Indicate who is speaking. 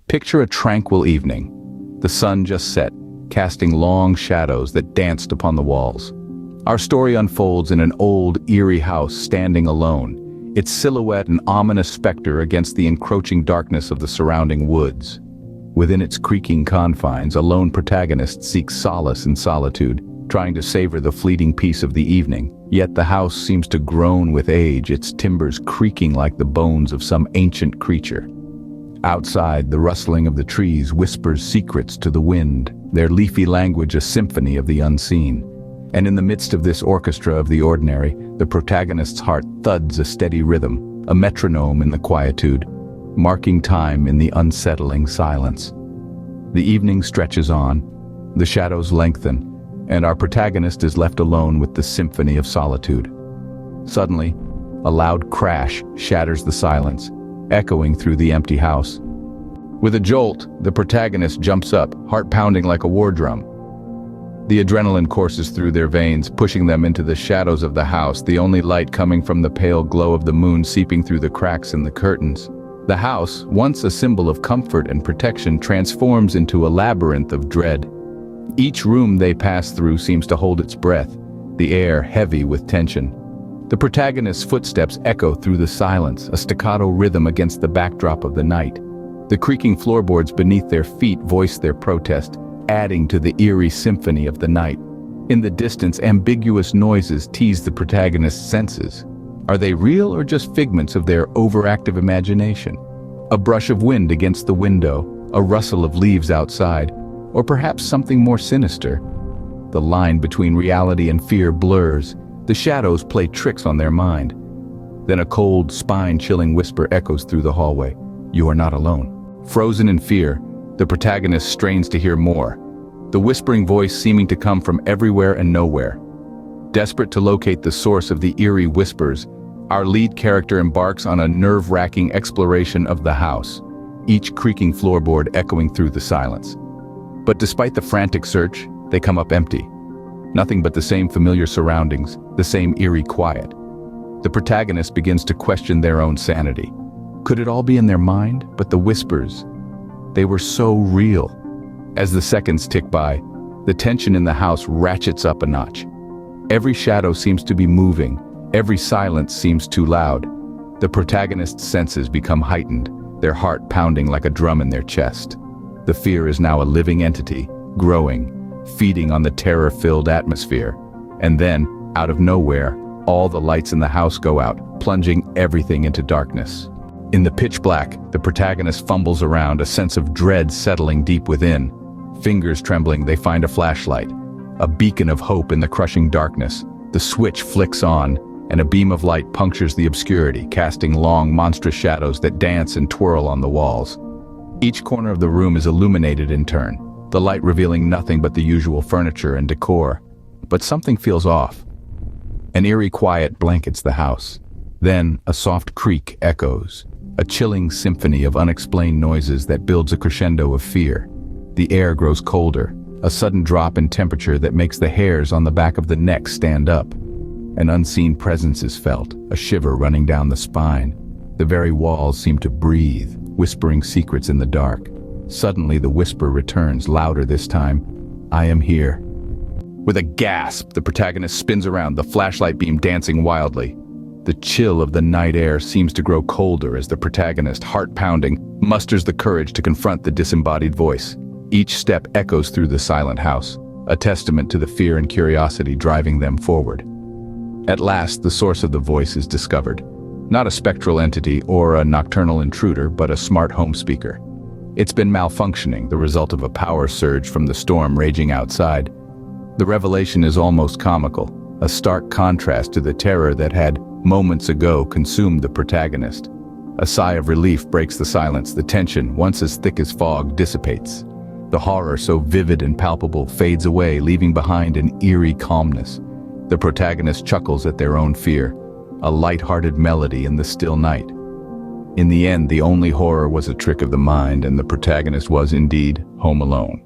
Speaker 1: Picture a tranquil evening. The sun just set, casting long shadows that danced upon the walls. Our story unfolds in an old, eerie house standing alone, its silhouette an ominous specter against the encroaching darkness of the surrounding woods. Within its creaking confines, a lone protagonist seeks solace in solitude, trying to savor the fleeting peace of the evening. Yet the house seems to groan with age, its timbers creaking like the bones of some ancient creature. Outside, the rustling of the trees whispers secrets to the wind, their leafy language a symphony of the unseen. And in the midst of this orchestra of the ordinary, the protagonist's heart thuds a steady rhythm, a metronome in the quietude, marking time in the unsettling silence. The evening stretches on, the shadows lengthen, and our protagonist is left alone with the symphony of solitude. Suddenly, a loud crash shatters the silence, echoing through the empty house. With a jolt, the protagonist jumps up, heart pounding like a war drum. The adrenaline courses through their veins, pushing them into the shadows of the house, the only light coming from the pale glow of the moon seeping through the cracks in the curtains. The house, once a symbol of comfort and protection, transforms into a labyrinth of dread. Each room they pass through seems to hold its breath, the air heavy with tension. The protagonist's footsteps echo through the silence, a staccato rhythm against the backdrop of the night. The creaking floorboards beneath their feet voice their protest, adding to the eerie symphony of the night. In the distance, ambiguous noises tease the protagonist's senses. Are they real or just figments of their overactive imagination? A brush of wind against the window, a rustle of leaves outside, or perhaps something more sinister. The line between reality and fear blurs. The shadows play tricks on their mind. Then a cold, spine-chilling whisper echoes through the hallway. You are not alone. Frozen in fear, the protagonist strains to hear more, the whispering voice seeming to come from everywhere and nowhere. Desperate to locate the source of the eerie whispers, our lead character embarks on a nerve-wracking exploration of the house, each creaking floorboard echoing through the silence. But despite the frantic search, they come up empty. Nothing but the same familiar surroundings, the same eerie quiet. The protagonist begins to question their own sanity. Could it all be in their mind? But the whispers, they were so real. As the seconds tick by, the tension in the house ratchets up a notch. Every shadow seems to be moving, every silence seems too loud. The protagonist's senses become heightened, their heart pounding like a drum in their chest. The fear is now a living entity, growing, feeding on the terror-filled atmosphere. And then, out of nowhere, all the lights in the house go out, plunging everything into darkness. In the pitch black, the protagonist fumbles around, a sense of dread settling deep within. Fingers trembling, they find a flashlight, a beacon of hope in the crushing darkness. The switch flicks on, and a beam of light punctures the obscurity, casting long, monstrous shadows that dance and twirl on the walls. Each corner of the room is illuminated in turn, the light revealing nothing but the usual furniture and decor. But something feels off. An eerie quiet blankets the house. Then, a soft creak echoes, a chilling symphony of unexplained noises that builds a crescendo of fear. The air grows colder, a sudden drop in temperature that makes the hairs on the back of the neck stand up. An unseen presence is felt, a shiver running down the spine. The very walls seem to breathe, whispering secrets in the dark. Suddenly, the whisper returns, louder this time. I am here. With a gasp, the protagonist spins around, the flashlight beam dancing wildly. The chill of the night air seems to grow colder as the protagonist, heart pounding, musters the courage to confront the disembodied voice. Each step echoes through the silent house, a testament to the fear and curiosity driving them forward. At last, the source of the voice is discovered. Not a spectral entity or a nocturnal intruder, but a smart home speaker. It's been malfunctioning, the result of a power surge from the storm raging outside. The revelation is almost comical, a stark contrast to the terror that had, moments ago, consumed the protagonist. A sigh of relief breaks the silence, the tension, once as thick as fog, dissipates. The horror, so vivid and palpable, fades away, leaving behind an eerie calmness. The protagonist chuckles at their own fear, a light-hearted melody in the still night. In the end, the only horror was a trick of the mind, and the protagonist was indeed home alone.